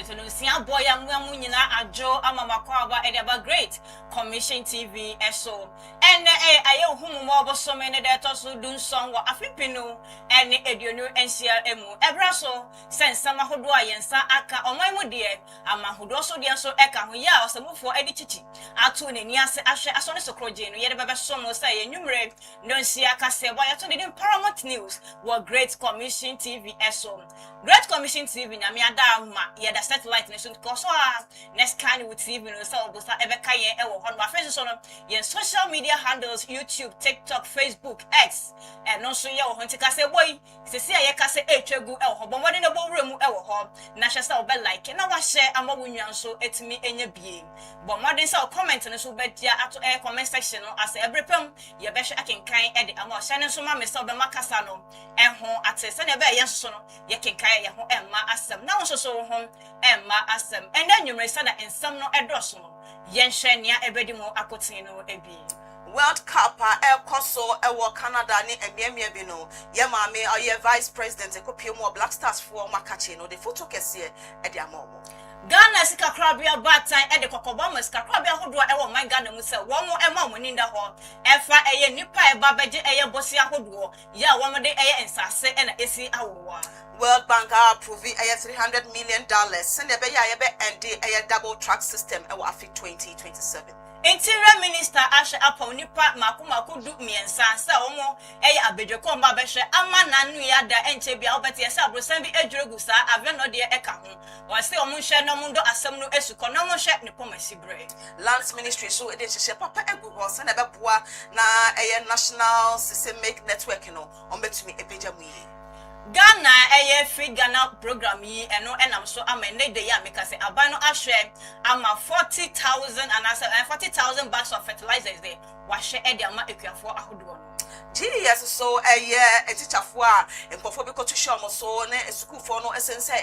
so no sia boy am nyina adwo amamakwa aba great commission TV eso ene aye humu mo obosome ne de to so dun song wa afipinu ene eduonu NCLM ebraso sensama hodo ayensa aka oman mu de amahodo so de so eka ho ya osamufo edi chichi atu ne ni ase ahwe aso ne sokroje no yede bebe so mo say enwumre no nsia kase boy to de Paramount News wa great commission TV eso great commission TV nyame ada ma yeda satellite nation because next kind with TV no so obosa ebeka yen ewo ho no afenso so no yen social media handles YouTube, TikTok, Facebook, X and no so ye wo ho ntika boy se se ye ka se etwegu ewo ho bomode ne bo wura mu ewo ho na hye sa obe like na wa share amawunwan so etimi enya bie bomode se comment no so be dia ato comment section no as ebrepam ye be hwe akenkan e de ama hye ne so ma me se obe makasa no ho ate se ne be ye so no ye kenkan ye ho emma asem na wo so ho emma asem and then you may say that in some no edoso no yen hwe nia ebedi mu akotin no ebi World Cup Koso ewo Canada ni emiemie bi no ye maame oye vice president ekopie mu Black Stars for makache no the photo kese e de amomo Ghana sika krabia batan e de kokobama sika krabia hodo ewo man Ghana mu se wo mo ema mo ninda ho efa eye nipa e ba beje eye bosi ahodo ya wo mo de eye ensase e na esi awowa World Bank approve a $300 million send be ya ye be end a double track system e wo afi 2027 Interior Minister Asha Apon nipa makumako du miensa sa omo eye abedweko mba behwe ama nanu ya da enche bia obeti ese abrosan bi adwuregu sa ave no de eka ho wase omo hwe no mundo asem no esuko no mo hwe ne pomasi bre Lands Ministry so e de hye papa egu ho se na be boa na eye national systemic network no ombetumi epeja mu yi Ghana eye free Ghana program yi eno enam so amene de ya meka se aban no ahwe ama 40,000 and 40,000 bags of fertilizers there wahwe e de ama ekuafo ahodo no GDS so a teacher for empofo bi koto show mo so na school for no esense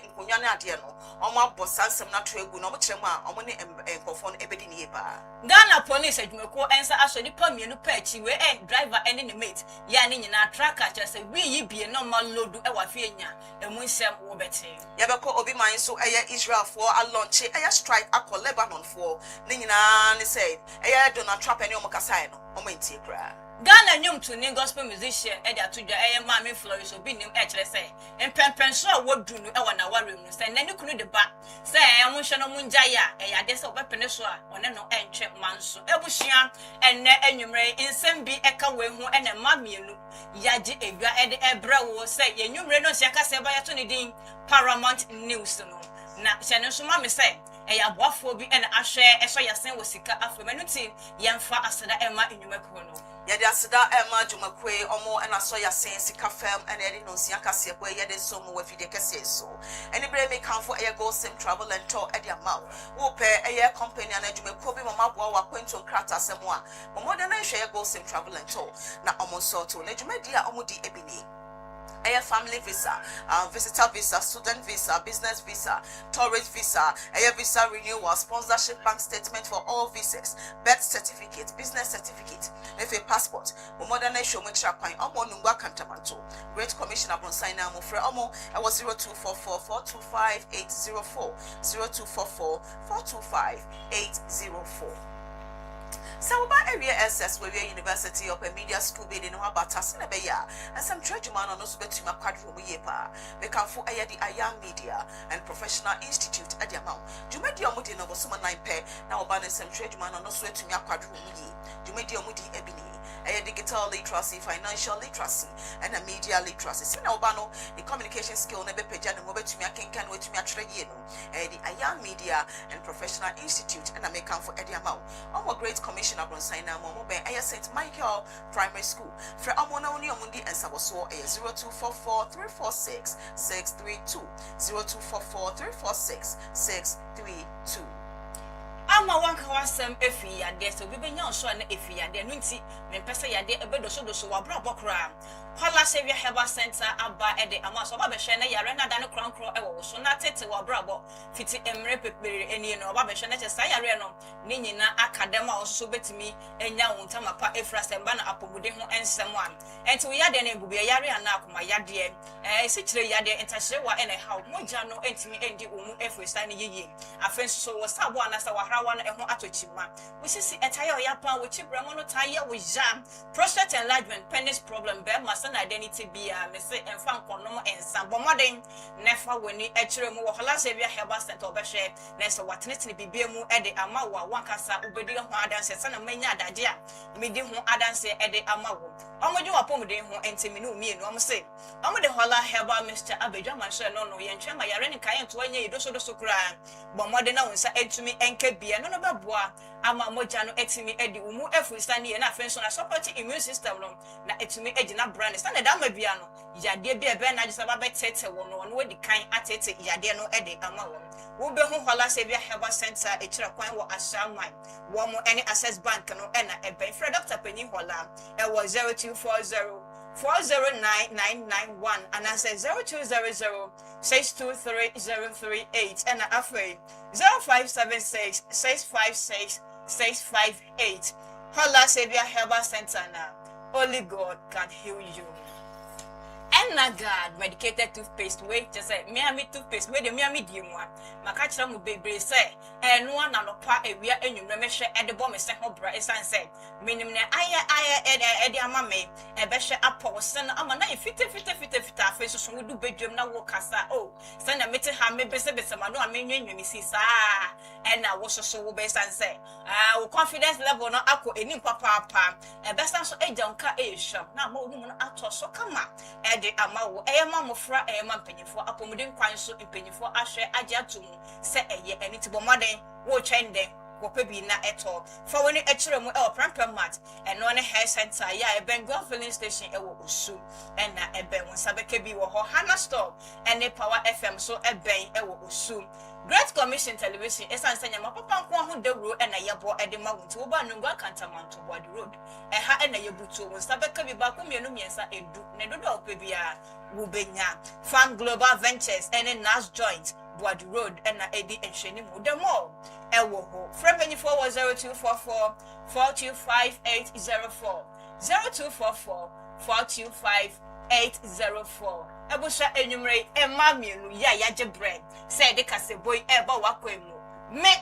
nkonwa na ade no omo abosansem na to egu no mo kire mu a omo ne empofo no ebedi ne yeba Ghana police adwumako ensa aso nipa mienu pa achi we driver ene ne mate ya ne nyina tracker kire se wi yi bie no ma load e wa fie nya emu nsem wo bete ya beko obi man so Israel for a launch strike akọ Lebanon for ne nyina ne said Donald Trump ene omo kasai no omo ntie kra Ghana nyum to ni gospel musician e da toja maami Flores obi nim e kire se empempen so wodu no e wana warem no se nani kunu de ba se mo hwe no munja ya e yade se obepene so a one no entwe manso ebusua enne enwumre nsem bi eka we hu ene mamienu yaje edwa e de ebrewo se yenwumre no se aka se ba yato ne din Paramount News no na se no so ma me se ya boafo bi ena ahwe eso yasen wo sika afremanuti yemfa aseda ema enwumako no yede aseda ema jumakwe omo ena so yasen sika fam ena yede no nsia kase ko yede so mo wafide kase so eni bre me kan for go sim travel and tour e dia maw wo pe company na jumako bi mama boa wa kwento krata asemo a mo de na hwe go sim travel and tour na omo so to na jumadi a omo di ebini family visa, visitor visa, student visa, business visa, tourist visa, visa renewal, sponsorship bank statement for all visas, birth certificate, business certificate, passport, modern nation which are quite omo nungwa kantamanto. Great Commissioner Bonsaina Mufre Omo, I was 0244 425 804 0244 425 804. Sauba area SS we University of Media School be no about tasina beya and some church man on us betuma quadru yepa we can for the Ayam Media and Professional Institute at the amount Jumedia Mudi no suma 9 pe na obana some church man on us betuma quadru yi Jumedia Mudi ebini digital literacy, financial literacy, and a media literacy. Sina obano the communication skill nebe peja no to me can wait to me actually the Ayam Media and Professional Institute and I make come for Eddie Amount. Our great commissioner Bronsaina Momo Ben St. Michael Primary School. For Amona Mundi and Saboso 0244 346 632 0244 346 632. ama wanka wasem efi yade so bi benya so na efi yade no nti me pese yade ebedo so wabra bokra Hola Savior Herbal Center aba ede ama so ba be hwe na yare na da ne kronkro e wo so na tete wabra bo fiti emre pepere eni no ba be hwe na che sa yare no ne nyina akadema wo so betimi enya wonta mapa efra semba na apomude ho ensem an enti wo yade na ebubu yare ana akoma yade si kire yade entahye wa ene haw moja no entimi endi omu efra sa ne yiyi afen so wo sabo anasa wahrawa no eho atochima wo sisi etaye oyapa wo chibra mo no taye wo jam prostate enlargement penis problem be an identity be me say enfan konom ensan bomoden nefa wani ekire mu wo Hola Savior Herbal Center obehwe na se watenetene bibie mu ede ama wo wankasa ubedi ho adanse se na manya adage a medi ho adanse ede ama wo omoje wapomde ho entimi no mie no say omode Hola Herbal Mr. Abedwa manhye no yentwe ma yare ne kan to anya idoso kura bomoden na wonsa entumi enka bia no beboa ama moja no etimi edi umu efustani na afenso na support immune system no na etimi egina brand stand da ma bia no yade bia be na jisa ba betete wo no no wadi kan atete yade no ede ama wo be hu Hola Savior Herbal Center e kire kwan wo Ashaman wo mo any access bank no e na e be Fred Dr. Penny Hola e wo 0240 409991 and I say 0200 623 and afraid 0576 656 658 Hola Savior Herbal Center now. Only God can heal you. And God medicated toothpaste wait just say Miami toothpaste wait the Miami dimwa makachira mu bebre say and one na no pa ewia enwumre mehwe edebo me se ho bra esan say minim ne aya ede ama me ebehwe apo sen ama na fite afa so wudu bedwam na wo kasa oh say na mete ha me bese ma no amenwenwemi si sa and na wo so wo be san say wo confidence level no akọ enim papa ebesan so ejanka ehwam na ma odum no ato so kama ama wo eyema mofra eyema mpanyifo apomuden kwan so mpanyifo ahwe agye atum se eye enitibo moden wo twende kope bi na eto fa woni ekire mu e Paramount eno ne hair center ya e Bengal filling station e wo osu na e ben won sabeke bi wo ho Hana store ene Power FM so e ben e wo osu Great Commission Television esan senya mapapa nko ho dewro na yebo e de ma wonti wo ba nungwa kantamanto body road e ha na yebutu won sabeke bi ba ko mienu miensa edu ne dodo opebia wo benya Farm Global Ventures ene Nas Joint Body Road na edi enhwene mu demo ewo ho frepeni 0244 425804 0244 425804 ebusha enyumre ema mienu ya je bread say de kaseboy eba wakwemu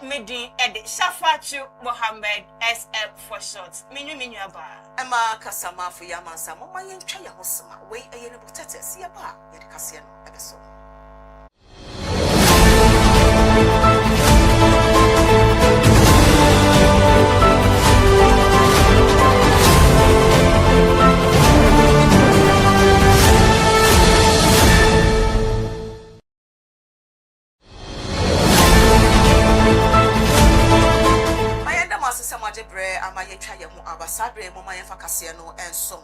me din ede Shafatu Mohammed SF for short minyu aba Emma kasama fu ya mansa mo ma yentwa ya hosama we eyene botete si aba ye de kase no ebeso ama yetwa ye mu abasabre mu mayefa kase no ensom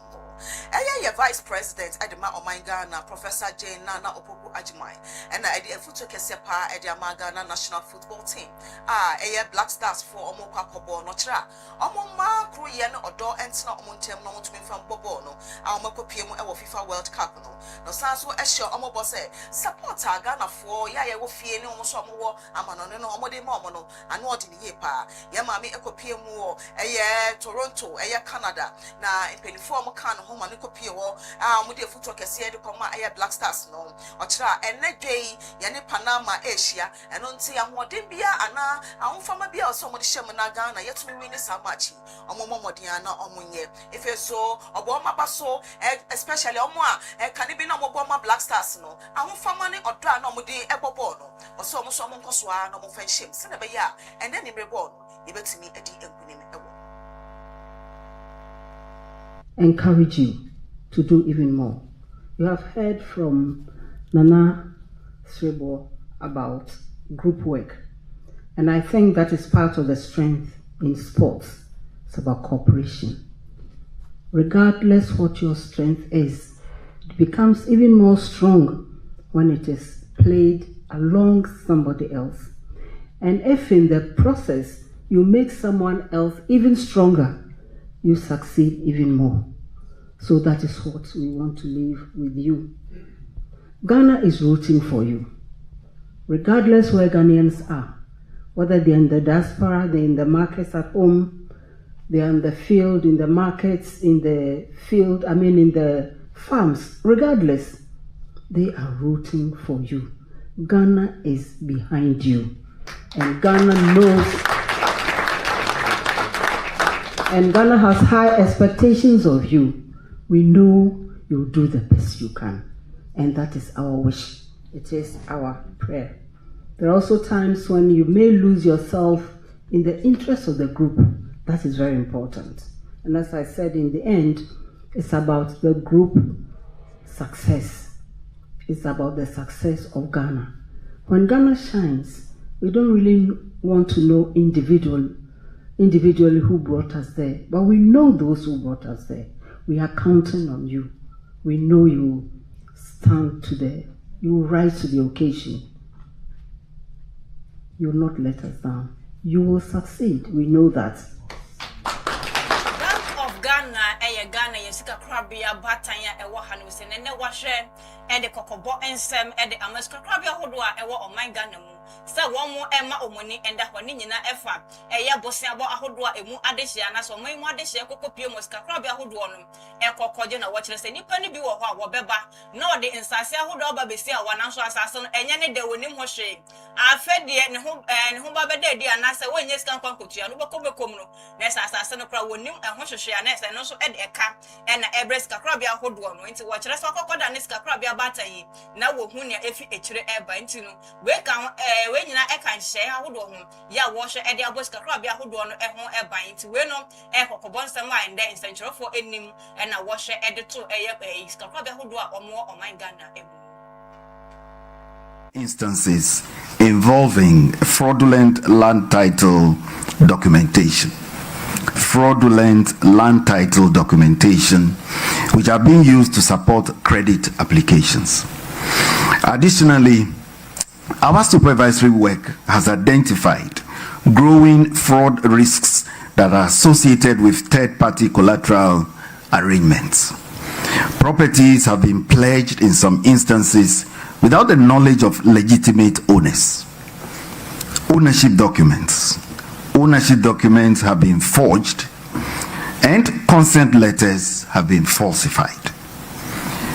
Eye Vice President Edema Omangana Professor Jane Nana Opoku Ajimai and Edi Efuto Kesepa Edi Amagana National Football Team Eye Black Stars for Omoka Kobo Notra Omoma Kruyen Odo Entina Omuntem no to from Bobono Omako PM Ewo FIFA World Cup no Sanso Esho Omobose supporter Ghana for ya wo fie ni omo so omo amano no omode momo anu odi ni yepa ye mami ekopie mu eye Toronto eye Canada na impelifo mo kan ho ma ne kopie wo mudi efuto kese de koma eye Black Stars no ochira enedwei ye ne Panama Asia eno nti ahoden bia ana ahofama bia so mo de hyem na Ghana yetumi win sa match omo momodian na omunye efeso obo maba so especially omo a kan bi na mo bo ma Black Stars no ahofama ne odo a na mo de ebobo no oso mo so mo nkoso a na mo fa hyem se na be ya ene ni mrebo no yebetumi edi enkunim ewo encourage you to do even more. You have heard from Nana Srebo about group work, and I think that is part of the strength in sports. It's about cooperation. Regardless what your strength is, it becomes even more strong when it is played along somebody else. And if in the process you make someone else even stronger, you succeed even more. So that is what we want to leave with you. Ghana is rooting for you, regardless where Ghanaians are, whether they're in the diaspora, they're in the markets at home, they're in the field, in the markets, in the field, in the farms, regardless, they are rooting for you. Ghana is behind you, and Ghana knows, and Ghana has high expectations of you. We know you'll do the best you can, and that is our wish. It is our prayer. There are also times when you may lose yourself in the interest of the group. That is very important. And as I said, in the end, it's about the group success. It's about the success of Ghana. When Ghana shines, we don't really want to know individually who brought us there, but we know those who brought us there. We are counting on you. We know you you rise to the occasion. You will not let us down. You will succeed. We know that. Ghana yesika krabia batanya ewo hanusi nene wahwe de kokobo ensem de amaska krabia hodo a ewo oman Ghana mu se wo mo ema omoni enda honi nyina efa eye bosia bo ahodo a emu adehia na so mo adehia kokopie mo ska krabia hodo no ekokoje na wo kire se nipa ni bi wo ho a wo beba na ode insase ahodo ba besi a wana so asase no enye ne de wonim ho hwe afedie ne ho ba beda di anase wo nye ska kwankotua no bekobekom no na asase no kra wonim ho hwehwe anase no so eka ena ebres kakrabia hodo no nti wo kire so kokoda ne kakrabia batayi na wo hu ne efi ekire eba nti no we kan we nyina eka nhye ahodo ho ya wo hwe ede abos kakrabia hodo no ho eba nti we no ekokobo nsem a ende nsenchirofo enim ena wo hwe ede to eye kakrabia hodo a omo oman Ghana emu. Instances involving fraudulent land title documentation. Fraudulent land title documentation, which are being used to support credit applications. Additionally, our supervisory work has identified growing fraud risks that are associated with third-party collateral arrangements. Properties have been pledged in some instances without the knowledge of legitimate owners. Ownership documents have been forged and consent letters have been falsified.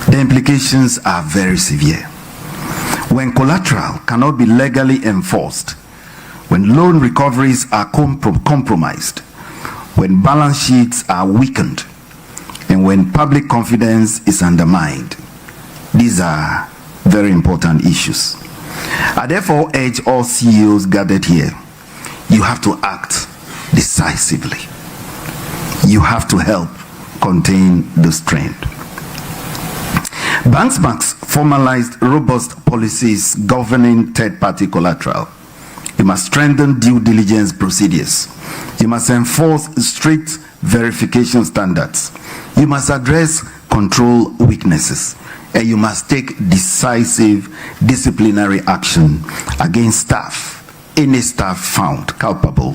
The implications are very severe. When collateral cannot be legally enforced, when loan recoveries are compromised, when balance sheets are weakened, and when public confidence is undermined, these are very important issues. I therefore urge all CEOs gathered here, you have to act decisively. You have to help contain this trend. Banks must formalize robust policies governing third-party collateral. You must strengthen due diligence procedures. You must enforce strict verification standards. You must address control weaknesses. And you must take decisive disciplinary action against staff, any staff found culpable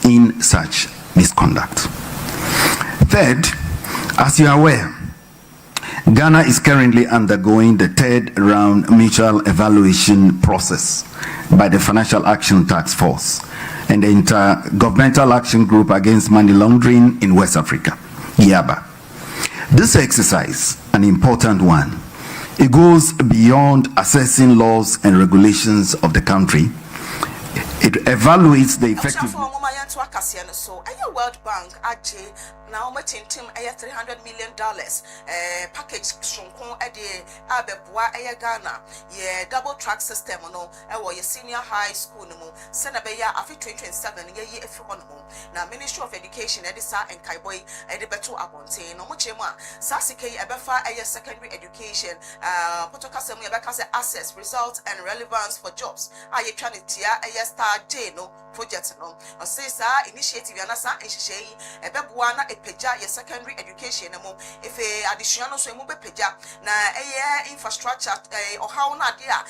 in such misconduct. Third, as you are aware, Ghana is currently undergoing the third round mutual evaluation process by the Financial Action Task Force and the Intergovernmental Action Group Against Money Laundering in West Africa, YABA. This exercise, an important one, it goes beyond assessing laws and regulations of the country. It evaluates the effectiveness. So, World Bank, now team $300 million package shrunkon abeboa Ghana ye double track system no your senior high school no senabeya afi 2027 ye efi hono na Ministry of Education edisa and Kaiboy beto abonte no mo chema sasike ebefa secondary education potokasem ebeka say access results and relevance for jobs aye twanitia star J no project no ɔse initiative anasa nhyehyɛ ɛbɛboa na epagya yɛ secondary education no efe adesua no so emu bɛpagya na ɛyɛ infrastructure ɔhaw na ade a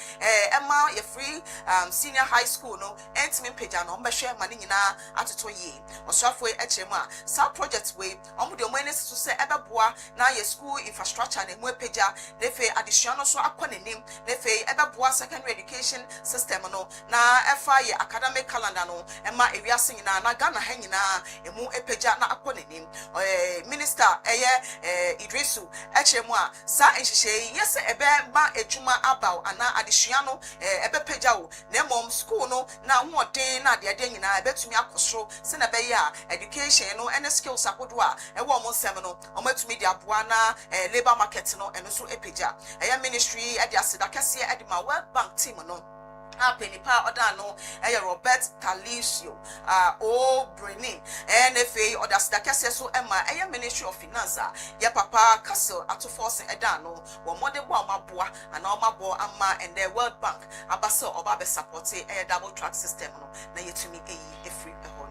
ɛma yɛ free senior high school no ɛntimi pagya no ɔmbɛhwɛ ma ne nyinaa atoto yie ɔsrafo ɛkyerɛ mu a saa project wei ɔmo de ɔmo ani so sɛ ɛbɛboa na yɛ school infrastructure na emu epagya na efe adesua no so akɔ n'anim na efe ɛbɛboa secondary education system no na ɛfa yɛ academic calendar no ɛma ewiase nyinaa na Ghana ha nyinaa emu epagya na akɔ n'anim minister ɛyɛ Idrisu ɛkyerɛ mu a saa nhyehyɛ yɛ sɛ ɛbɛma adwuma abaw ana adesua no ɛbɛpagya wo na mmom school no na ahoɔden na adeade nyinaa ɛbɛtumi akɔ soro sɛ na ɛbɛyɛ a education no ɛne skills akodo a ɛwɔ ɔmo nsɛm no ɔmo atumi de aboa na labor market no ɛno so epagya ɛyɛ ministry ɛde aseda kɛseɛ ɛde ma World Bank team no Penipa Odano, Robert Talisio, Brenin, and FA or das Dacasso Emma, a Ministry of Finance, ya Papa Castle, at to force Edano, or Modern Boa, and Alma Boa Amma, and their World Bank, Abaso or Babe support a double track system, na you to me a free home.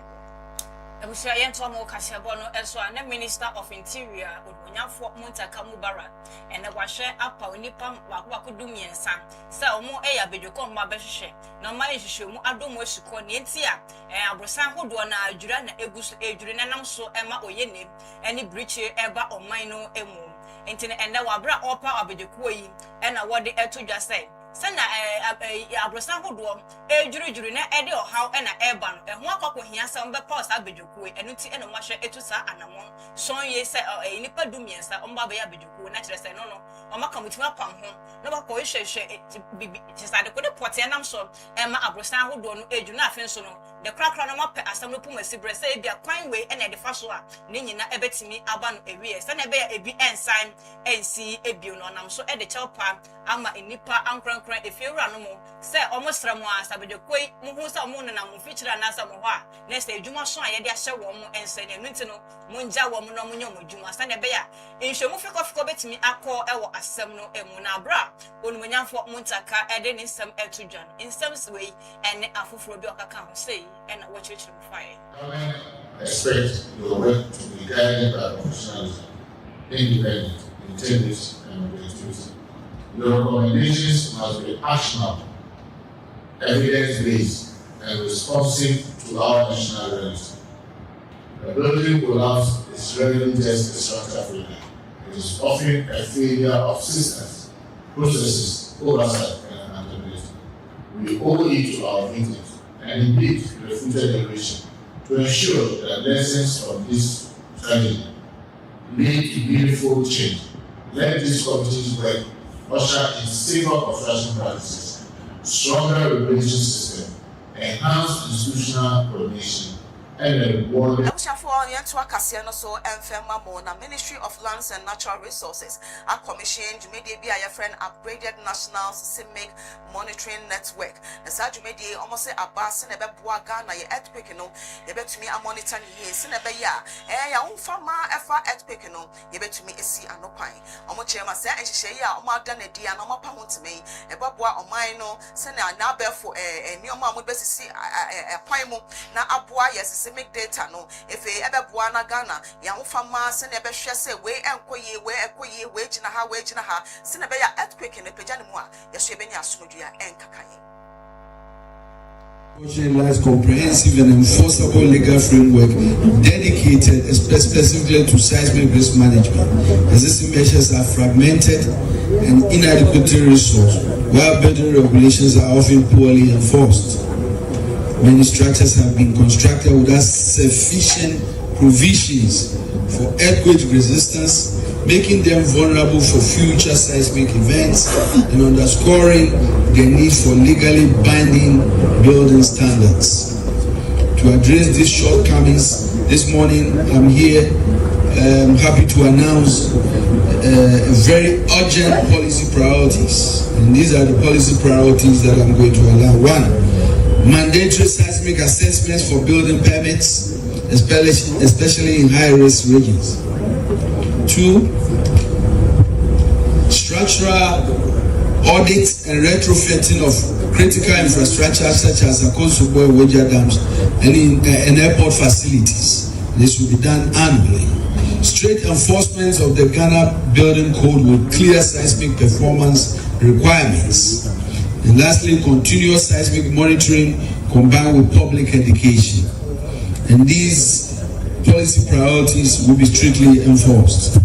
Ebusia yento mo kasebono eso ane Minister of Interior Odonyafo Muntaka Mubara ene wahwe apa onipa wakodu miensa se omo eya bedwoko mba behwehwe na ma ehwehwe mu adomo asuko ne ntia abrosan hodo na adwura na eguso edwure nanam so ema oyene ene briche eba oman no emu ntine ene wabra opa abedwoko yi ena wode etodwa sai Sana abrosan hodo ejurujuru na ede ohaw na eba no eho akoko hia sam be pause abedwoku enuti ene mo hwe etusa anamon son ye se nipa dumiensa omba be abedwoku na kire se no omaka mutima pam ho na ba ko hwehwe bibi tisade ko de pote nam so ema abrosan hodo no eju na afen so no de krakra no mape asam no puma sibre se bia kwan we ene de fa so a ne nyina ebetimi aba no ewie se na be ebi ensan ensi ebio no nam so ede chelpa ama enipa ankran if you run more, say almost from one sabedokoi, Muhusa Moon and I'm featured an answer Moha. Next day, Juma Swan, Yadia Shawam and say, Nintino, Munja woman, no Muno, Juma Sanda Bear. In Shomufik of Cobbett me, I call Ewa Asemno and Munabra, Unmunya for Muntaka, and then in some Eltujan, in some way, and Afufrobioka can say, and watch it from fire. I expect your work to be guided by professionalism, independent, integrity, and objectivity. Your recommendations must be actionable, evidence-based, and responsive to our national reality. The building collapse is rarely just a structural failure. It is often a failure of systems, processes, oversight, and accountability. We owe it to our victims, and indeed to the future generation, to ensure that lessons from this tragedy lead to meaningful change. Let these committees work usher in safer construction practices, stronger regulation system, enhanced institutional coordination, and a reward. Ministry of Lands and Natural Resources are commissioned Jumedi a friend upgraded national systemic monitoring network. The Saj Jumedi almost say a bass and a Ghana earthquake no, you bet to me a monitor ye, Senebeya, ya farmer ever earthquake no, you bet to me a sea and no pine. Omochema say and she ya Omar done a dear no more pound to me, a babwa or mine no, send a nabel for a new mamma would best see a poimo, na abwa yes, systemic data no, if a ever buana Ghana, young farmer send a say way and quay, wage in a ha, wage in a ha, send a bear earthquake in the Pejanimoa, Yashabenia Sumudia and Kakai. Lies comprehensive and enforceable legal framework dedicated specifically to seismic risk management. Existing measures are fragmented and inadequately resourced, while building regulations are often poorly enforced. Many structures have been constructed without sufficient provisions for earthquake resistance, making them vulnerable for future seismic events and underscoring the need for legally binding building standards. To address these shortcomings, this morning I'm here happy to announce very urgent policy priorities. And these are the policy priorities that I'm going to allow. 1. Mandatory seismic assessments for building permits, especially in high-risk regions. 2. Structural audits and retrofitting of critical infrastructure such as Akosombo and Weja dams and airport facilities. This will be done annually. Strict enforcement of the Ghana Building Code with clear seismic performance requirements. And lastly, continuous seismic monitoring combined with public education. And these policy priorities will be strictly enforced.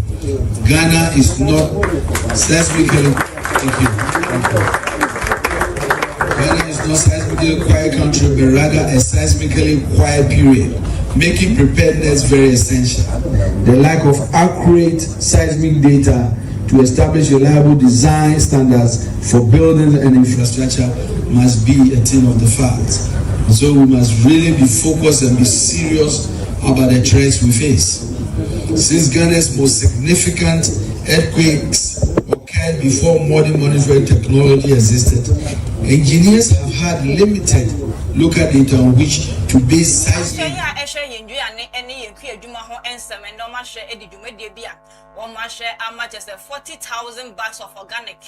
Ghana is not seismically, Ghana is not seismically quiet country, but rather a seismically quiet period, making preparedness very essential. The lack of accurate seismic data to establish reliable design standards for buildings and infrastructure must be a thing of the fact. So we must really be focused and be serious about the threats we face. Since Ghana's most significant earthquakes occurred before modern monitoring technology existed, engineers have had limited local data on which to base seismic. One share much as 40,000 bags of organic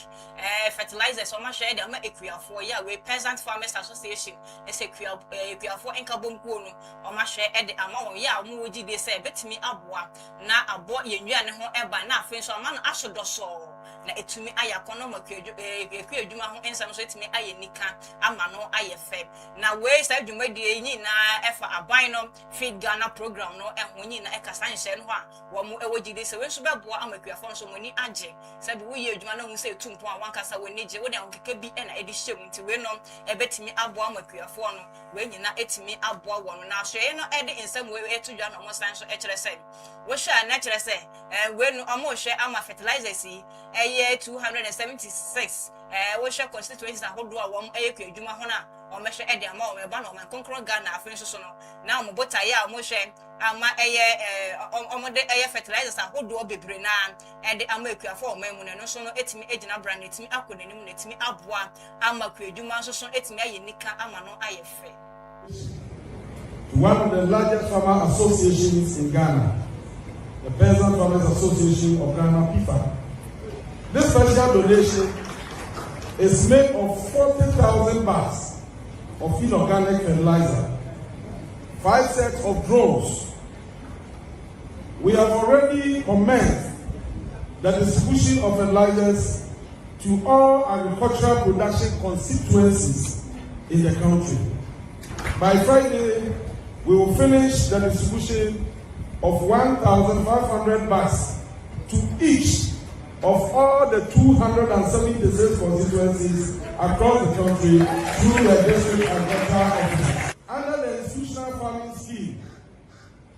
fertilizers. One share the Equia for year with Peasant Farmers Association. It's a Equia for Enkabum Kunu. One share at the amount ya Muji they say bet me abwa. Na abwa ye and home eba na friends or man asho doso. Na it to me I economic Juma home and some sweet me I nika amano I fe. Now ways that you made the na efa abino feed Ghana program no and when you na ekasan shenwa. One more ewoji this away so boa amakuya fon so moni age sabi wo ye adwuma na hu say tumpo a wankasa we nije wo de onkeke bi na edi hyem nti we no ebetimi aboa amakuya fon no we nyina etimi aboa wo no na so ye no edi nsem we etudwa no mo san so e kire say wo hwa na kire say we no amo hwe ama fertilizers yi eye 276 wo hwe constituencies ahodo a wo eyekwa adwuma ho na o mehwe edi ama o meba na o man konkro Ghana afin so no na mo bota ye a mo hwe ama omode fertilizers ahodo bebre na ede ama ekuafo omamu ne no so no etimi egina brand etimi akonanim na etimi aboa ama kwadwuma so so etimi aye nika ama no aye fe. One of the largest farmer associations in Ghana, the Peasant Farmers Association of Ghana, PIFA. This special donation is made of 40,000 bags of inorganic fertilizer, 5 sets of drones. We have already commenced the distribution of fertilizers to all agricultural production constituencies in the country. By Friday, we will finish the distribution of 1,500 bags to each of all the 276 constituencies across the country through the district agricultural offices. Under the institutional farming scheme,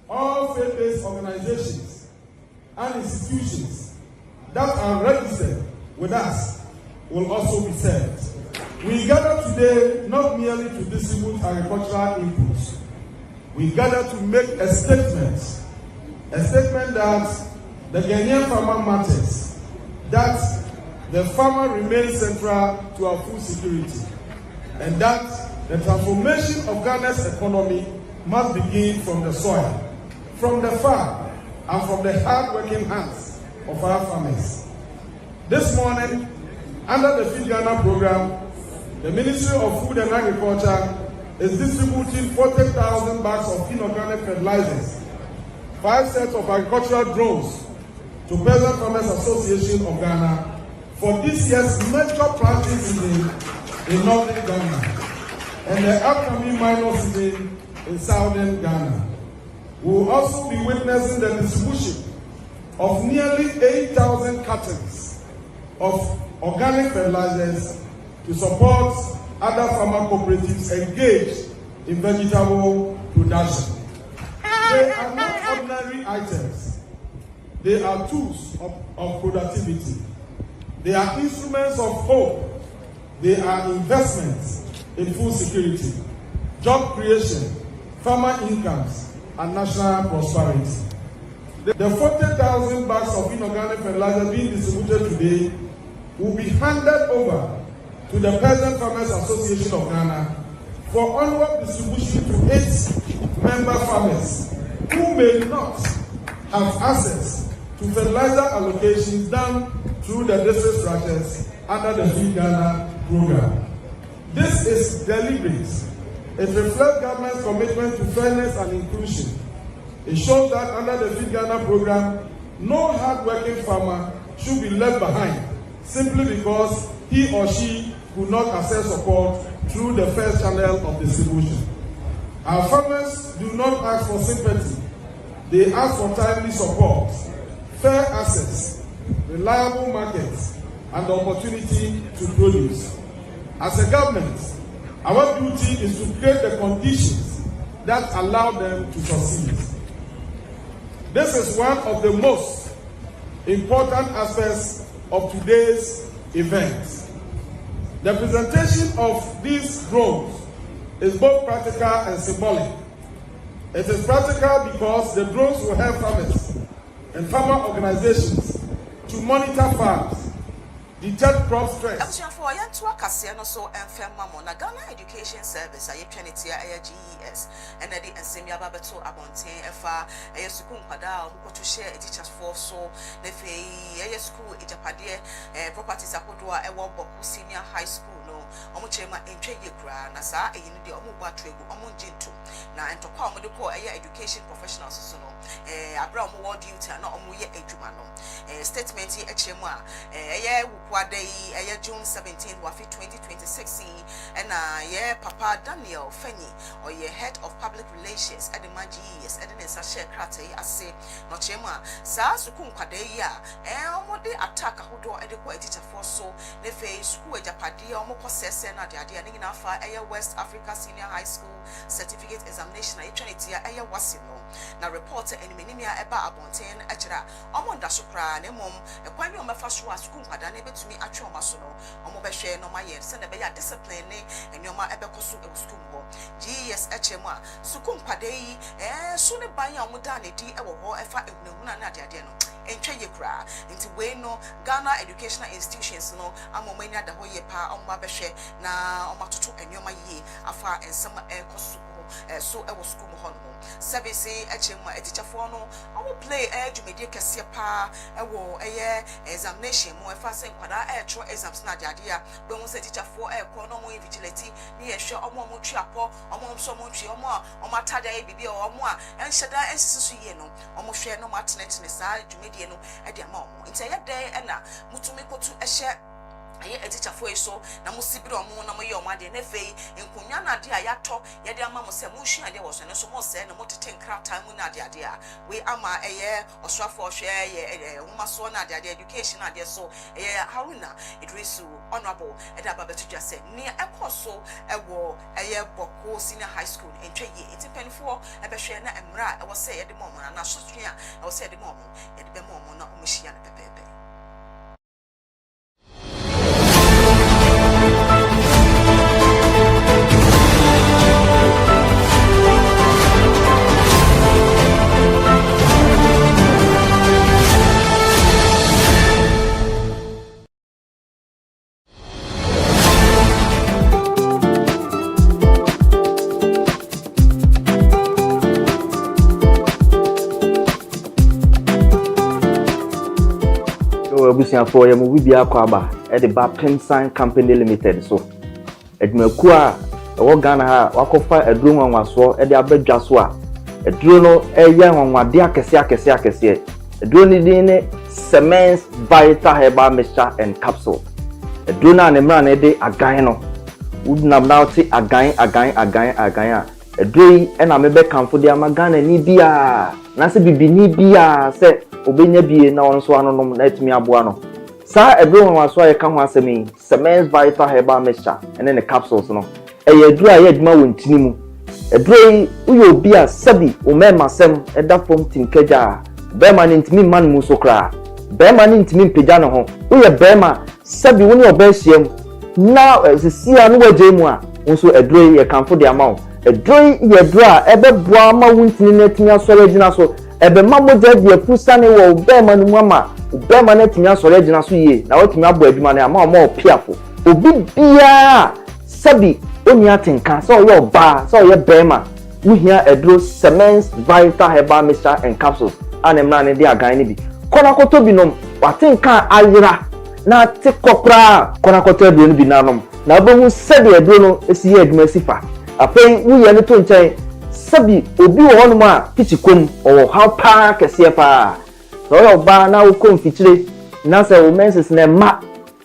all faith-based organizations and institutions that are registered with us will also be served. We gather today not merely to distribute agricultural inputs. We gather to make a statement that the Ghanaian farmer matters, that the farmer remains central to our food security, and that the transformation of Ghana's economy must begin from the soil, from the farm, and from the hard-working hands of our farmers. This morning, under the Feed Ghana program, the Ministry of Food and Agriculture is distributing 40,000 bags of inorganic fertilizers, 5 sets of agricultural drones to Peasant Farmers Association of Ghana for this year's major planting season in northern Ghana and the upcoming minor season in southern Ghana. We will also be witnessing the distribution of nearly 8,000 cartons of organic fertilizers to support other farmer cooperatives engaged in vegetable production. They are not ordinary items. They are tools of productivity. They are instruments of hope. They are investments in food security, job creation, farmer incomes, and national prosperity. The 40,000 bags of inorganic fertilizer being distributed today will be handed over to the Peasant Farmers Association of Ghana for onward distribution to its member farmers who may not have access to fertilizer allocations done through the district structures under the Feed Ghana program. This is deliberate. It reflects government's commitment to fairness and inclusion. It shows that under the Feed Ghana program, no hard-working farmer should be left behind simply because he or she could not access support through the first channel of distribution. Our farmers do not ask for sympathy. They ask for timely support, fair access, reliable markets, and the opportunity to produce. As a government, our duty is to create the conditions that allow them to succeed. This is one of the most important aspects of today's event. The presentation of these drones is both practical and symbolic. It is practical because the drones will help farmers and farmer organizations to monitor farms, detect crop stress. For Yantua Cassiano, so and Femamo, Ghana Education Service, I penity, GES, and Eddie and Semia Babato Abonte, FA, a school Pada, who to share a teacher's force, so the Fay, a school, Ijapadia, properties Akodua, a Wabo, senior high school, no, Omuchema, and Chayakra, Nasa, a unity of Muba Tregu, Omunjintu, now and to call medical education professionals, so no, Abraham Ward duty, not Omuye Ejumano, statement here at Chema, June 17, 2026, and Papa Daniel Fenny, or your head of public relations at the GES, and then Sasha Krate, I say, Nochema, Sa Sukun Kadeya, and what they attack a hodo adequate teacher for so, the face school Japadia, Mokoses, and Adia, Ninafa, West Africa Senior High School Certificate Examination, Trinity, Wasino, now reporter and Minimia Eba Abontain, Echera, Omonda Supra, Nemom, a point of my first was Sukun Padane to me at your masono, Omobeshe, no my yen, send a better discipline, and your ma Ebecosu School. GES HMA, Sukun Padei, soon a buy your modernity, or if I Nuna Diano, and Chayakra, into Wayno, Ghana educational institutions, no, Amomania, the Hoye Pa, Omabeshe, na Omatutu, and your my ye, afar and summer air cosu. So I was school honeymoon. Service HMA a teacher for no. I will play edge media cassia pa a war a year examination more fast and quad air tro exams not the idea. When we say teacher for a corner more vigility near sure or more triapo or more so much or more or my tada baby or more and shada and sisuyeno almost share no martinets in the side to mediano at their mom. It's a day and mutumiko to a share. A teacher for so, Namusibro, Monamoyo, Madi, Nefe, in Kunyana, dear Yato, Yadia Mamma Samushi, and there was no more said, no more to take crap time with Nadia, dear. We are my a year or Strafford share, a Umasona, the education, idea so, a Haruna, it is so honorable, and Ababa to just say, near a coso, a war, a year Boko Senior High School, in 3 years, it's a penny for a Bashana and Ra, I was say at the moment, and I should hear, I was say at the moment, at the moment, not Michigan Pepe. For your movie Biakwaba at the Baptist Sign Company Limited. So, at Mercua, a Wagana, Wakofa, a drone on Waswa, at the Abed Jaswa, a drone, a young on Wadia Cassia, a drone in cements, vita, herba mixture, and capsule. A drone and a man a day, a gyno. Wouldn't have now take a guy, a drone, and I may be come for the Amagana, Nibia, Nancy Nibia, said. Obenya bie na won so anonom na etimi aboa sa everyone was why come asemi cements vital herbal mixture and then the capsules no eduru aye aduma wontini mu eduru uyo obi a sabi o mema sem eda fom tinkaja be ma ntimi man mu so kra be ma ntimi mpagya no ho uye be ma sabi woni oba hyiam na sisia no waje mu a nso eduru ye kanfo de amount eduru ye eduru a ebe boa ma wontini na etimi asore gina so ebe mamoja die fusane wo bema no mama bema na timi asore gina so ye na watimi abo aduma na ama o piafo obi bia sabi oni atenka so yo ba so ye bema wuhia edro cements vital herbal mixture and capsules anemna ne dia gan ne bi kona koto binom watenka ayira na te kokra kona kota aduro no bi nanom na obehu sebe aduro no esi ye adwuma sifa afei wuye ne to nkyɛn sabi obi wo hono ma pichikom o how pa kese pa so yo ba na wo konfitire na se wo menses na ma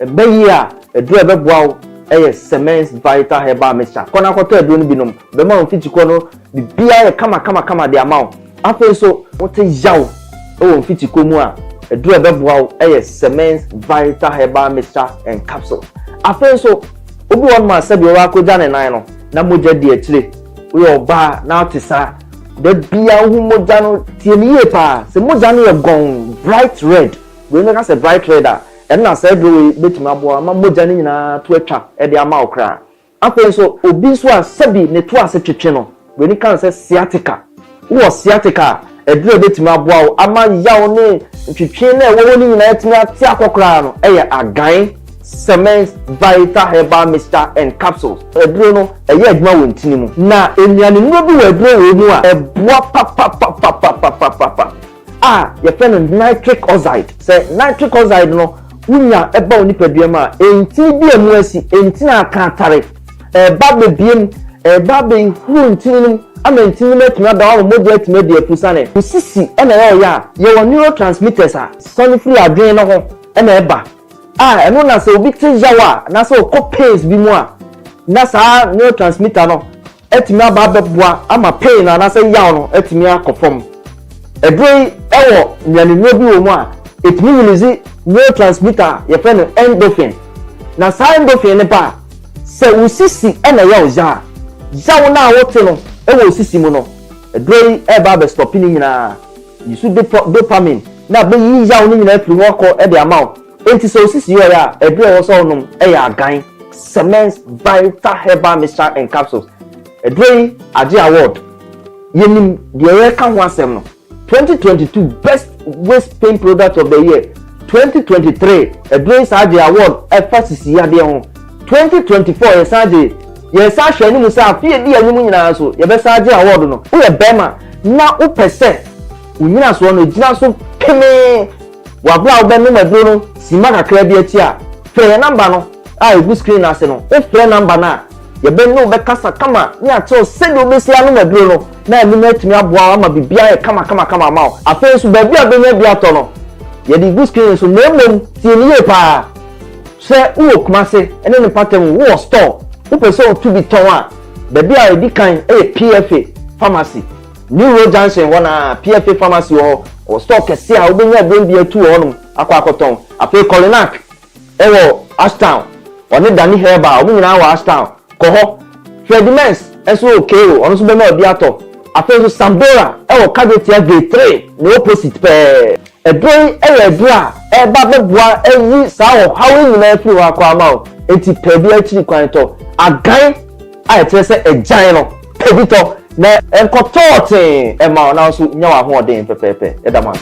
bayi a aduro ebeboa eye cement vital herbal mixture kona kota aduro no bi nom be ma wo fichiko no bibia ye kama de ama afei so wote yaw o fichiko mu a aduro ebeboa eye cement vital herbal mixture and capsule afei so obi won ma sabi wa ko jane nan no na moja di akire we oba na otisa de bia hu moja no tie ni ye pa se moja no ye gon bright red we no ka se bright red a en na se do betima abo ma moja ni nyina to atwa e de ama okra afei so obi so a sabi ne to ase twetwe no we ni kan se sciatica wo sciatica eduro betima abo ama yawo ne twetwe na e wo ni nyina etimi ati akokra no e ye agan cement vital herbal mixture and capsules eduro no eye adwuma wontini mu na enuane no bi wo eduro wo mu a eboa pa ye fen nitric oxide say nitric oxide no unya eba onipadua ma enti bi emu asi enti na akatare ba bebiem ba be hu ntini ama ntini metumi ada wo moja etime de afusane usisi ena ye wo neurotransmitters a sonifree adwen no ho ena eba eno na se obi te jawa na se okọ pains bi mu a na sa neurotransmitter no etimi aba beboa ama pain na se yaw no etimi akofom edrei ewo nyane no bi wo mu a etimi release neurotransmitter ye fe no endorphin na sa endorphin ne pa se usisi ena yaw jaw na wote no ewo usisi mu no edrei eba be stop ni nyina yisu dopamine na be yi yaw ni nyina firi ho ko e de amount enti so sisi yo ya edure wo so nom eya agan cement vital herbal mixture and capsules edure age award yenim de ye ka ho asem no 2022 best waist pain product of the year 2023 edure age award efasisi ya de ho 2024 ye sa hwani mu sa afie di anyim nyina so ye be sa age award no wo ye bema na wo pese unyina so no gina so peme wabla wo be no maduro no sima kakra bi achi a fe number no a egu screen ase no o fe number na ye be no be kasa kama ni acho se do be sia no maduro no na emi na atumi aboa ama bibia ye kama ma afa so ba bi abenya bi ato no ye di egu screen so memom tie ni ye pa se wo kuma se ene ne pattern wo store wo person to be ton a ba bi a edi kan PFA pharmacy New Road Junction wana PFA pharmacy o stock kese a obenya brand bi atu honum akwakoton afi Colinac ewo Ashtown oni Dani Herba obi nyina wa Ashtown ko ho Fredimens eso okay ono so be ma obi ato afi so Sambora ewo Cadetia Gate 3 no opposite pe edron edra e ba beboa eyi sa ho hawo nyina afi wa kwa ma enti pe bi akiri kwan to agan a etrese ejan no pebito na enkotote e ma na so nya wa ho den pepepe e da ma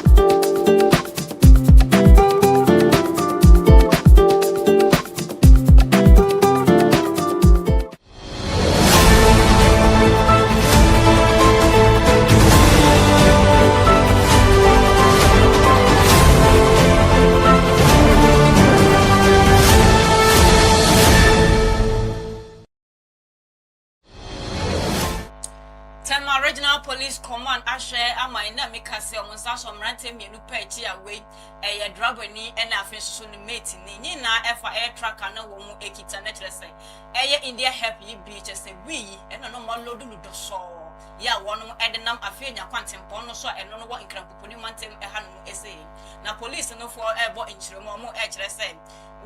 Regional Police Command Ashe ama ina meka se omonsa so mrante mienu pa echi awe eye driver ni ena afenso ni mate ni nyina efa air tracker na wo mu ekita na kyerese eye India help yi bi kyerese wi ena no mo load lu doso ya wono edenam afenya kwantempo no so eno no wo nkranpoponi mantem eha no ese na police no for ebo nchiremo mo kyerese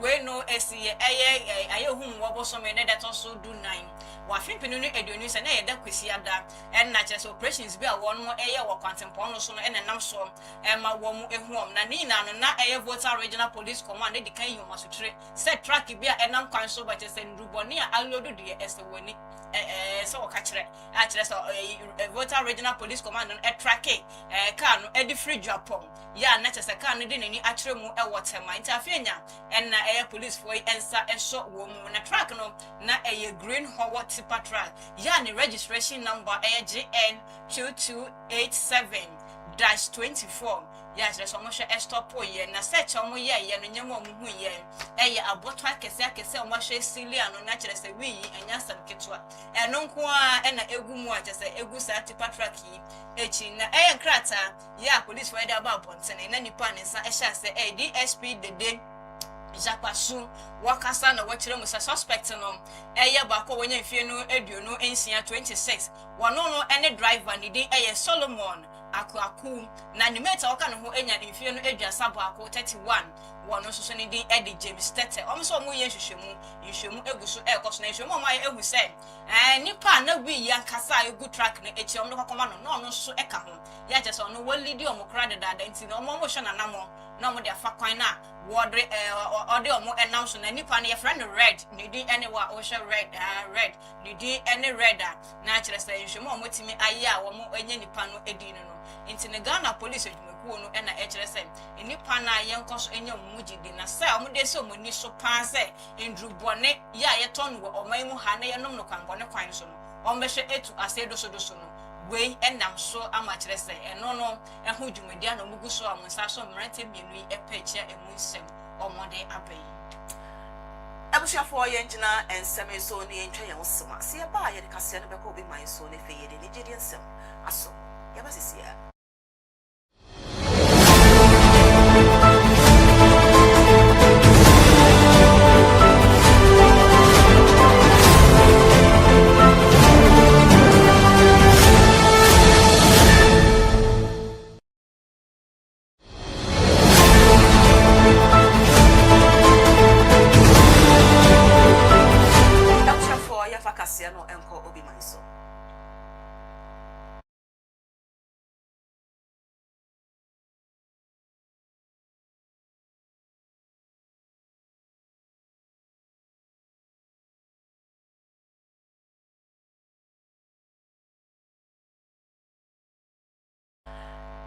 we no esi eye hu wo boso me ne deto so do 9 wa fimpinu ni eduonu se na ye da kwesi ada en na chese operations bi a won mo eye wo kwantempo no so no en nam so ma wo mu ehuom na ni na no na eye Volta Regional Police Command de kan yoma so tre set track bi a enam kwan so ba chese ndruboni a alodo de ese woni so o ka kire a kire so Volta Regional Police Command no track car no e di free Japan ya na chese car no de nani a kire mu e wotema interfere en na police for ensa enso wo mu na track no na green Howard tipper track ya ni registration number GN 2287-24 yes there's almost a stop ye na search omo ye no nyemo omo hu ye eye aboto akese omo hwe sili ano na kire se wi enya sam ketwa eno nko a na egu mu a kese egu sa tipa track yi echi na krata ya police for there about bontene na nipa ne sa ehya se DSP dede Japasu wakasa na wachire musa suspect no eye ba ko wonya mfie no aduonu ensia 26 wono no ene driver ni din eye Solomon akwaku na nimeta waka no ho enya mfie no aduasa ba ko 31 wono so ni din Eddie James Tete omso mo ye hwehwemu eguso ekoso na hwehwemu mo aye ehu se nipa na wi ya kasa egu track no echi omno kokoma no no so eka ho ya je so no wo lead omokra de dada nti no mo hwe na namo na mo de afa kwan na wode ode omo announce na nipa na your friend red ni din anywhere o hwe red ni din any red na kire say hwehwemu omotimi aye a wo mo enye nipa no edin no nti ne Ghana police edwumakuo no na kire say nipa na ye nkoso enye omugidi na say omo de se omoni so pan say ndrubone ya ye ton wo oman mu ha na ye nom no kwan bone kwan so no ombehwe etu asedo so no we enam so amachire say eno no eho dwumadi na omugu so amonsa so mrante mienu epeche emunsem omode abai abusuafo ye ngina ensem so ne entwa ye wosema se ye ba ye de kase no beko bi man so ne feye de nigedi ensem aso ye ba sisi ya no enko obi manso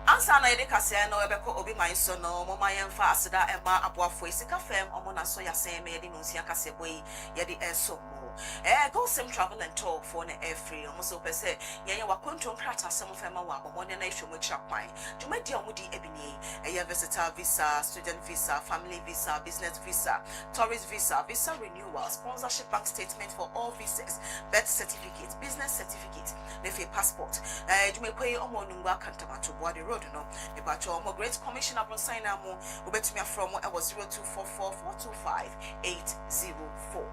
ansa na yede kase no ebeko obi manso no mo mayemfa aseda ema aboafo esika fam omo na so yasen me yede nunsia kase boy yede eso go sim travel and talk for an air free almost per se yenya wakonto krata some fema wa bomone na ihwe mchira kwan dwumadi omudi ebini eye visitor visa student visa family visa business visa tourist visa visa renewal sponsorship bank statement for all visas birth certificate business certificate nefe passport dwumekwe omo nungwa kantamato boade road no e bacho omo great commissioner bron sign amu obetumia from e was 0244425804.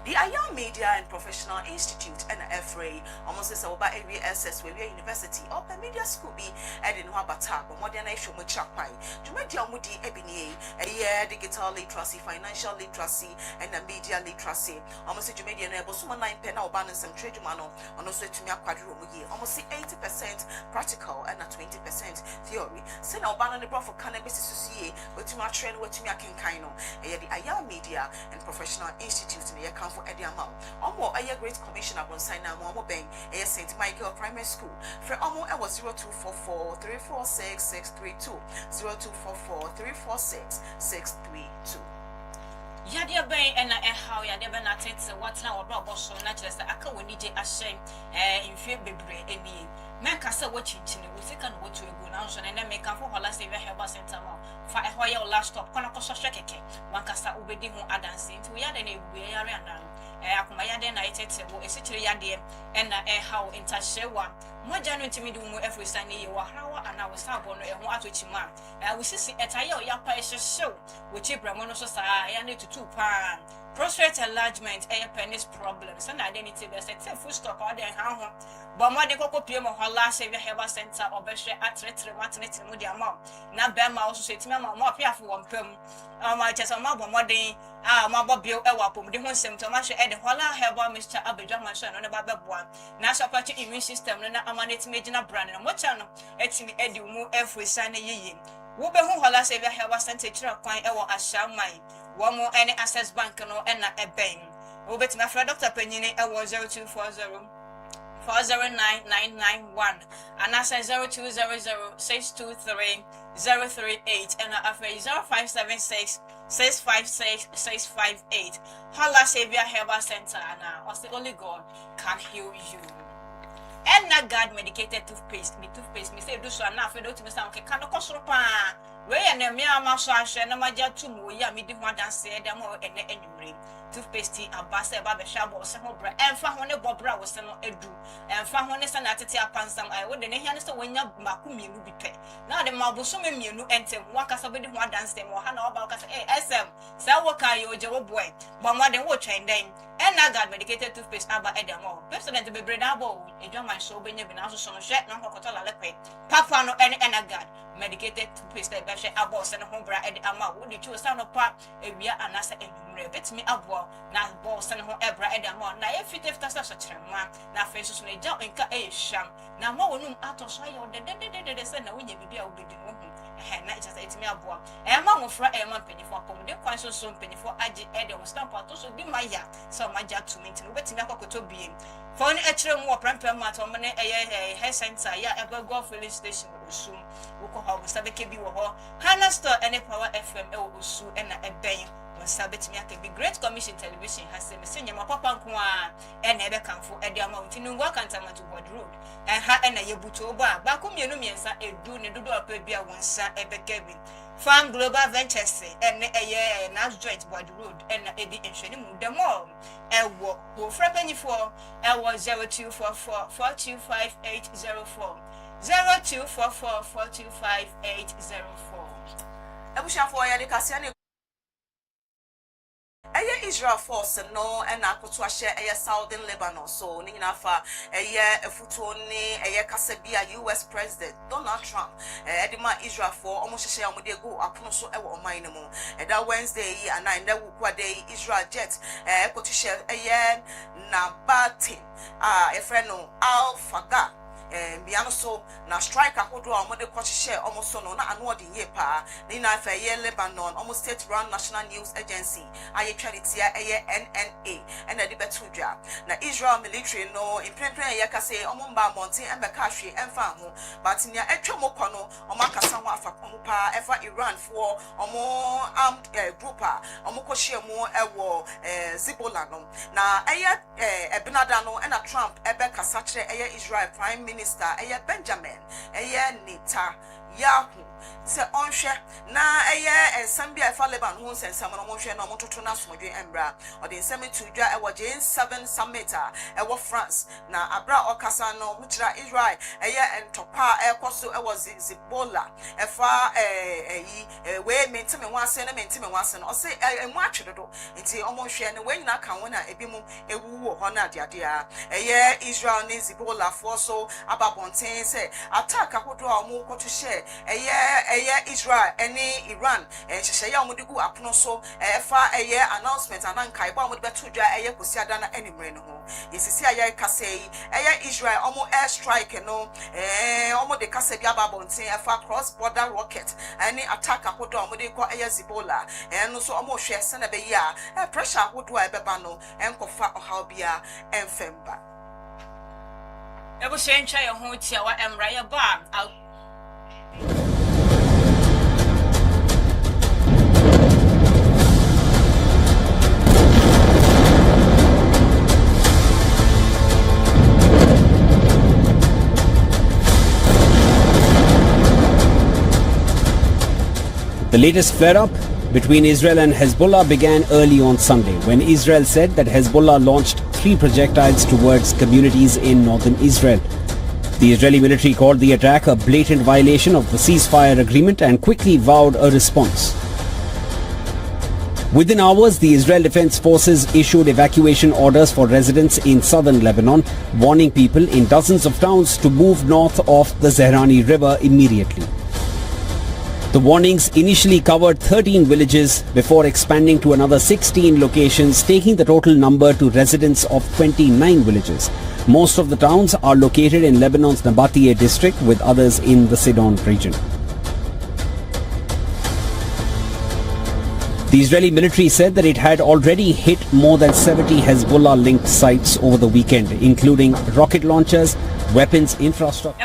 The Ayam Media and Professional Institute and FRA almost says about area SS where university or media school be and in Wabata, modern nation with Chapai, to make your moody ebony, a year digital literacy, financial literacy, and a media literacy. Almost a media enable someone 9 pen or balance and trade mano on also to me a quadruple year, almost 80% practical and a 20% theory. Send our banner the for cannabis associate with to my train with me a kinkino, the Ayam Media and Professional Institute in the account for Eddie Amount. Omo a great commissioner on sign now Momo Bang, a St. Michael Primary School. For Omo I was 0244 346 632 0244 346 632. Yadia Bay and how Yadeba Natet, what now about so naturally aka when DJ Ashen in fear bebre any. Mancasa watching we think and what to go now, and then make up for Hola Saver Herbal Center. For a while last stop, Conacosa Shake, Mancasa Ubedi who are dancing to Yadene, we are around. Akumayade na itete wo esichiri yade and how in tashewa mo janu ntimi du mu every sunday wa hawa ana we sabo no eho atochima we sisi etaye o yapa ehyew we chibramo no so saa ya na tutu pa prostate enlargement penis problems and identity be set full stop all den ha ho bo mo de kokopie mo hola Savior Herbal Center obehwe atretre maternity mu dia ma na be ma so setimi ma mo apiafo wo mpam ma chesa ma bo modern ma bo bio e wa pom de ho nsem to ma hwe the hola herbal mixture abedwa ma hwe no ne ba beboa na support immune system no na amaneti megina brand no mo cha no etimi edi mu efrisa na yiyi wo be ho hola Savior Herbal Center kira kwan e wo ashaman wo mo any access bank no e na eben wo betimi afra Dr. Panyine e wo 0240 409991 and I say 0200623038 and after 0576 656 Holla Savior Herbal Center and the only God can heal you. and na guard medicated toothpaste me say do so na afi do to me say okay kan ko soro pa we na me ama so ahwe na maja tu mu ya me di ho adanse e dem o ene enwure toothpaste abasa e ba be hwa bo se ho bra emfa ho ne bobra wo se no edu emfa ho ne se na tete apansam ai wo de ne hia ne se wonya mako mienu bi pe na de maboso me mienu entem wakasa be di ho adanse mo ha na oba wakasa sm sa wo kai o je wo boy bo mo de wo twen den and na guard medicated toothpaste aba edem o president be breda bo edwa man so be nya bi na so no hwe na kokoto la lepe papa no ene na guard medicated toothpaste be hwe abo se no ho bra ede ama wo di chu sa no pa ewia anasa enumre betimi abo na bo se no ho ebra ede ama na ye fit after so kyerema na fe so no eja enka ehwam na ma wonum ato so ayo de se na wonya bibia wo bedi wo na it just etimi abo ma ngofra ma mpanyifo akomde kwan so mpanyifo age ede wo stamp ato so bi maya so maja to me ntimi betimi akokoto biem phone ekyere mu oprampam ma to me ne hair center ya ebego filling station osu woko ha wo sabeke bi wo ho Hana store ene power fm osu na eben wonsa betimi akabi great commission television has me senya papa nko a ene ebe kanfo ede ama ntinu ngwa kantama to board road ha ena yebuto ba ba ko mienu miensa edu ne dodo apa bi a wonsa ebe kebi Farm Global Ventures ene na joint board road ena edi enhwene mu demo ewo wo frapanyfo ewo 0244 425804 0244 425804 Ebushafo ya de kasia ne Israel force no and akoto ahye southern Lebanon so ni nafa efuto ni kasabia US president Donald Trump edima Israel for almost hye amode go apono so ewo oman ne mu that Wednesday yi and na wukwa day Israel jet ekoto hye na batin friend no Al Faga biano so na strike akodo amode kwache almost so no na anu odi ye pa ni na fa ye Lebanon almost state run national news agency aye charity NNA and the betudra na Israel military no impre ye ka say omumba mountain embeka hwe emfa ho but nia etwemo kono omakasa ho afa kono pa efa Iran for omo armed group omo kohye mu ewo Zibola no na ebinada no na Trump ebekasa kire Israel prime minister Benjamin Nita Yahu se onhwe na ensambia efa Lebanon hu sensam no monhwe na mototo na somdwe embra o de ensam tudwa ewo J7 summit ewo France na abra okasa no mutira Israel entopa ekoso ewo Zibola efa we mentime wanse no o se emu atwedodo nti omonhwe ne we nyina kan wona ebimu ewu wo ho na adeade Israel ne Zibola for so ababonten se attack ahodo a omo koto share Israel any Iran hyehyɛ ya omudi gu apono so efa announcement anankai ba omudi beto dwa kosi ada na animre no ho yesisi aye kasa yi Israel omo air strike no omo de kasa bia babonten efa cross border rocket any attack akodo omudi ko Zibola no so omo hwe se na be yi a pressure akodo a ebeba no enkofa ohaw bia enfemba ebo sentwa ye ho tia wa emra ye ba The latest flare-up between Israel and Hezbollah began early on Sunday when Israel said that Hezbollah launched 3 projectiles towards communities in northern Israel. The Israeli military called the attack a blatant violation of the ceasefire agreement and quickly vowed a response. Within hours, the Israel Defense Forces issued evacuation orders for residents in southern Lebanon, warning people in dozens of towns to move north of the Zahrani River immediately. The warnings initially covered 13 villages before expanding to another 16 locations, taking the total number to residents of 29 villages. Most of the towns are located in Lebanon's Nabatea district, with others in the Sidon region. The Israeli military said that it had already hit more than 70 Hezbollah-linked sites over the weekend, including rocket launchers, weapons infrastructure.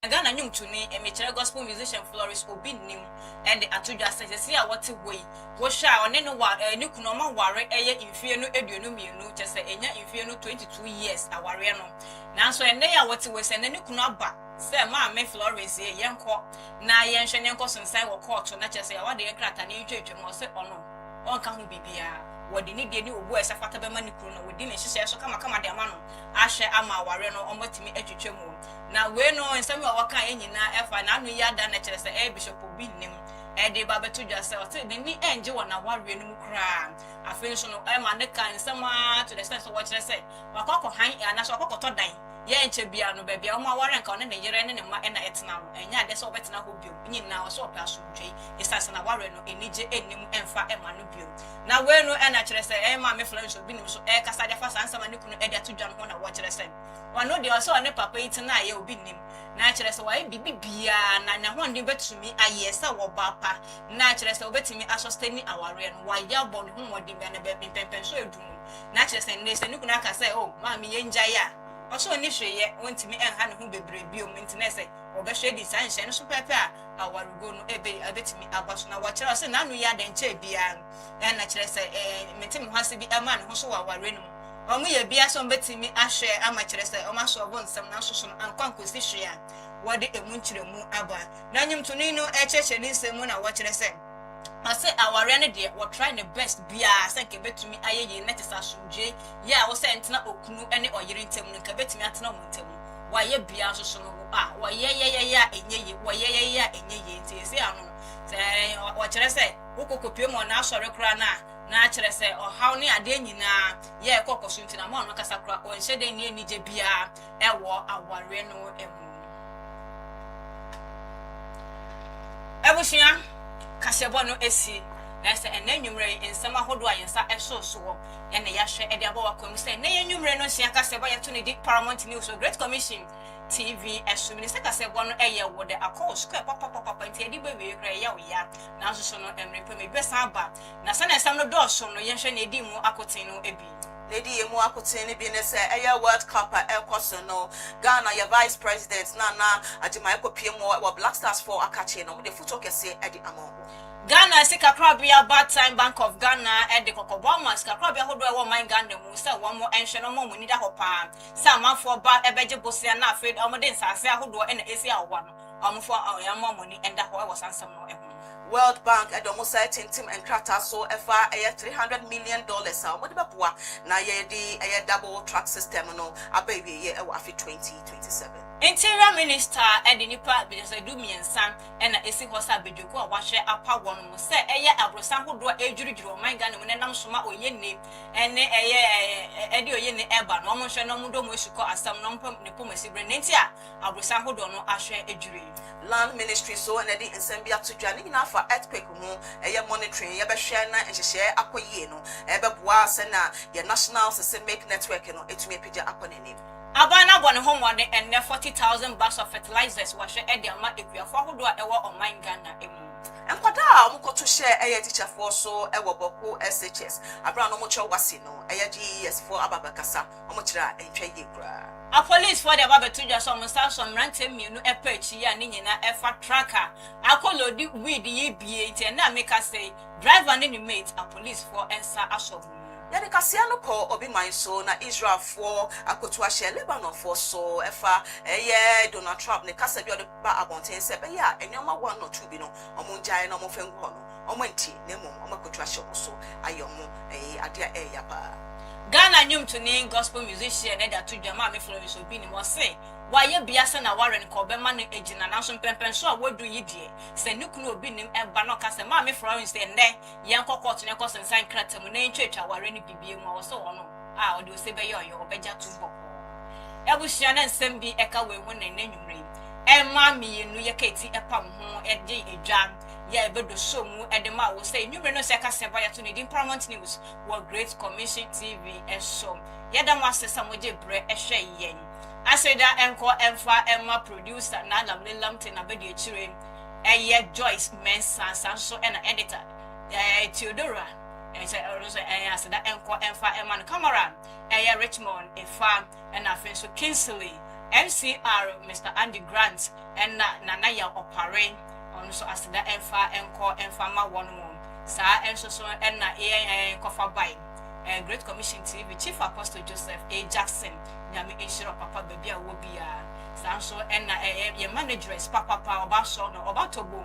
Ghana nyum tuni emechere gospel musician Florence Obi nim and the atuja says see what way wo sha one no wa ni kuno ma ware eye imfie no eduonu mienu chese enya imfie no 22 years aware no nanso enne ya what way se ne kuno aba se ma me Florence ye yenko na yenhwe ne nko sonsan wo court na chese ya wade krata ne twetwe mo se ono onka ho bibia wodi ni de ni obu ese fata be mani kuro no wodi ne hyehyɛ so kama de ama no ahye ama aware no omotimi atwetwe mu na we no nsɛm a waka enyina efa na anu ya da na kyerɛ sɛ bishop Obi nim de ba beto dwa sɛ ɔte de ni enje wɔ na ware no mu kra afei so no ma ne kan nsɛm a to the sense wɔ kyerɛ sɛ wakɔkɔ han ana so wakɔkɔtɔ dan ye enche bia no baabi a ɔma ware nka ɔne ne yere ne ne ma na etena no enya ade sɛ ɔbɛtena hɔ bio nyina ɔsɛ ɔpɛ asomdwe esase na ware no enije enim emfa ema no bio na we no na kyerɛ sɛ ma me Florence Obi nim so kasa de fa sansama ne kunu de ato dwa no ho na wɔ kyerɛ sɛ wano de ɔsɛ ɔne papa yi tena ye Obi nim na kyerɛ sɛ wae bibia na ho ndi betumi aye sɛ wɔ ba pa na kyerɛ sɛ obetumi asosteni aware no waye abɔ ne ho mɔdi bia na ba pempem so edum na kyerɛ sɛ ne sɛ ne kunu aka sɛ oh ma me ye ngya ya ɔsɛ oni hweye wontimi enha ne ho bebre bio mintine sɛ obɛhwɛ di san hyɛ no so pepe a awarugo no ebetimi abaso na wɔkyerɛ sɛ nanu ya da nkyɛ bia na kyerɛ sɛ mentimi ho ase bi ama ne ho so wɔ aware no omu ye bia so betimi ahwe ama kyerɛ sɛ ɔma so ɔbɔ nsɛm na so so no ankwankosi hwe a wɔde emu nkyerɛmu aba na nyimtoni no ɛkyɛkyɛ ne nsɛm na wɔkyerɛ sɛ ase aware ne de wo try the best bia se nke betumi ayeye net asomdwe ye a wo se ntena okunu ene oyere ntem no nke betumi atena mo ntem waye bia so so no waye enyeye waye enyeye nti ese ano se wo kyerɛ sɛ wokokopie mo na asɔre kra na kyerɛ sɛ ɔhaw ne ade nyina ye kokoso nti na mo no kasa kra o nhyɛ de ne anije bia ɛwɔ aware no emu ebushia kasebo no esi na sɛ ene nwumre nsɛm ahodo a yensa ɛsoso ene yahwɛ ede abawa kom sɛ ne nwumre no sia kasebo yeto ne di Paramount News so Great Commission TV esumini sɛ kasebo no ɛyɛ wo de akɔ square papa nti edi bewe kra ya wo ya na so no emre pe me besa aba na sɛ na nsɛm no dɔɔso no yenhwɛ ne edi mu akoten no ebi lady emu akutini bi ne se eye World Cup ekoso no Ghana your vice president Nana Adjumai kopie mo Black Stars for akache no de futo kese edi amongo Ghana sika krabia bad time Bank of Ghana e de kokoboma sika krabia hodo e wo man Ghana mu se wo mo enhwe no mo ni da hopa se amanfo ba ebeje bosia na afred omode nsase ahodo e na esi awowa no amfo ayamo mo ni enda ho e wo sansam no e ho World Bank edomo say tintim enkrata so efa $300 million a omode beboa na ye di double track system no abawie ye e wo afi 2027 Interior Minister edi nipa bidese du miensan na esi hosa bedweko a wahwe apa won mo se eye abrosan hodo ejurujuru o man Ghana mu ne nam soma oyenne ene eye edi oyenne eba no mo hwe no mo do mo esuko asam no mpam ne pomasi bre nti a abrosan hodo no ahwe ejuri Land Ministry so na di nsem bia to dwane nyina fa earthquake mu eye monitoring ye behwe na nhyehyɛ akoyie no ebeboa se na ye national systemic network no etumi apija akonene Abana bone homode enne 40,000 bags of fertilizers wahwe ede ama ekuafo ahodo a ewo oman Ghana emu enkwada a omkoto share eye teacher for so ewo boko SHS abra no mo che wase no eye GES for ababakasa omkira entwa ye kura a police for the babetu just some some rante mienu epachi ya ni nyina efa tracker akolodi weed ye bie nti na make us say driver ne mate a police for ensa asobu yani kasia no ko obi man so na Israel for akoto ahye Lebanon for so efa Donald Trump ne kasa bi ode ba abonten se be ya enyoma 1 or 2 bi no omunjae na omofengu no omanti ne mum omakoto ahye so ayomo ade a ya pa Ghana nyum to ning gospel musician e da to dwama me Florence Obi ni mo se waye biasa na Warren ko be ma no ejina na so pempen so a wadu yidie se nikunu obi nim eba no ka se ma me Florence nne ye nkokot ne ko sensan kratam na ntwetwa Warren bibie mu wo so wono a ode ose be yoyo obeja tumbo ebusia na nsem bi eka we hu na nanwumre ma mienu ye keti epam ho eje edwa ye bedo so mu edema wo say nwumre no se ka se ba ya to ne di Paramount News wo Great Commission TV eso ye da mo asesa mo je bre ehwe yen aseda enko emfa emma producer na lamte na be de chire eye Joyce Mensa sanso na editor Theodora aseda enko emfa emma no camera eye Richmond efa na afenso Kingsley MCR Mr. Andy Grant and Nana ya opare on so as the enfa ma one more sa enso so and na kofa by Great Commission TV Chief Apostle Joseph A. Jackson nyame enshiro papa baby a wo bia sa so and na your managers papa oba so no oba tobo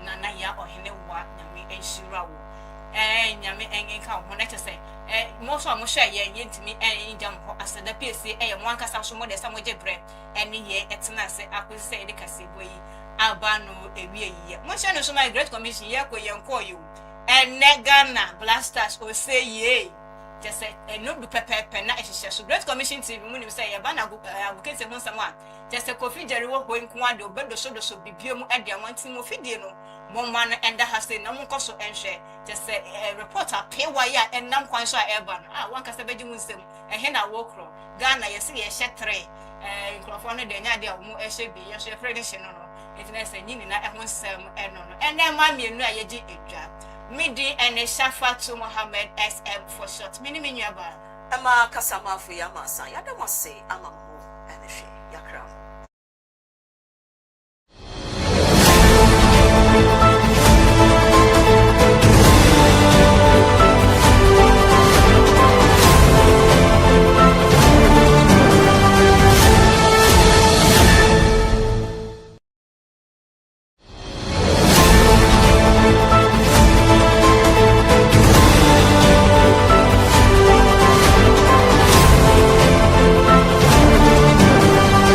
Nana ya ohene wa nyame enshiro wo nyame enka ho na kyese most of mo share ye ntimi jam ho asada pc mo ankasa so mo de sa mo jebre ene ye etena se akwese e de kase boyi abano ewie ye mo share no so my Great Commission ye ko ye nko yo Ghana Blasters o say ye just no do pepe na ehihye so Great Commission TV mu nim say ye ba na agukese ho nsam just Kofi Jerry wo ho nko ade obedo so bibie mu ade amanti mo fidie no mo man enda ha say na mo koso enhwe just reporter pay wire and nam kwan so eba no wan kasa beji mu nsem ehe na wo kro Ghana ye se ye hye 3 nkrofo no de nya de mo ehye bi ye so ye prediction no internet say nyini na ehon nsem eno no ene ma mienu a ye gi edwa midi ene Shafatu Mohammed SM for short mini menuaba Emma Kasama Fuyama Sa Yadamase Amamu